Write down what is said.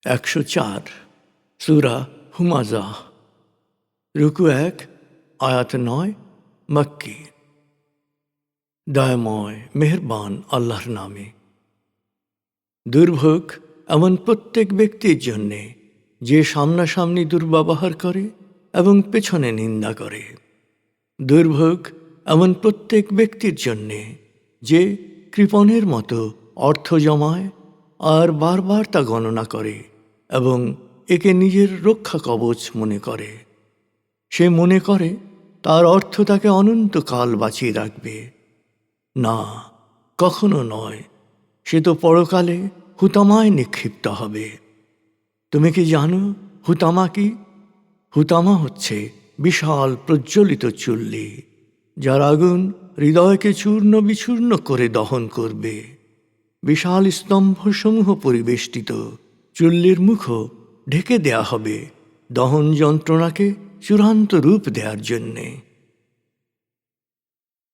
104 সূরা হুমাযা রুকু 1 আয়াত 9 মক্কি। দয়াময় মেহেরবান আল্লাহর নামে। দুর্ভোগ এমন প্রত্যেক ব্যক্তির জন্যে যে সামনাসামনি দুর্ব্যবহার করে এবং পেছনে নিন্দা করে। দুর্ভোগ এমন প্রত্যেক ব্যক্তির জন্যে যে কৃপণের মতো অর্থ জমায় আর বারবার তা গণনা করে এবং একে নিজের রক্ষা কবচ মনে করে। সে মনে করে তার অর্থ তাকে অনন্তকাল বাঁচিয়ে রাখবে। না, কখনো নয়। সে তো পরকালে হুতামায় নিক্ষিপ্ত হবে। তুমি কি জানো হুতামা কি? হুতামা হচ্ছে বিশাল প্রজ্বলিত চুল্লি, যার আগুন হৃদয়কে চূর্ণ বিচূর্ণ করে দহন করবে। বিশাল স্তম্ভসমূহ পরিবেষ্টিত চুল্লির মুখও ঢেকে দেয়া হবে দহন যন্ত্রণাকে চূড়ান্ত রূপ দেওয়ার জন্যে।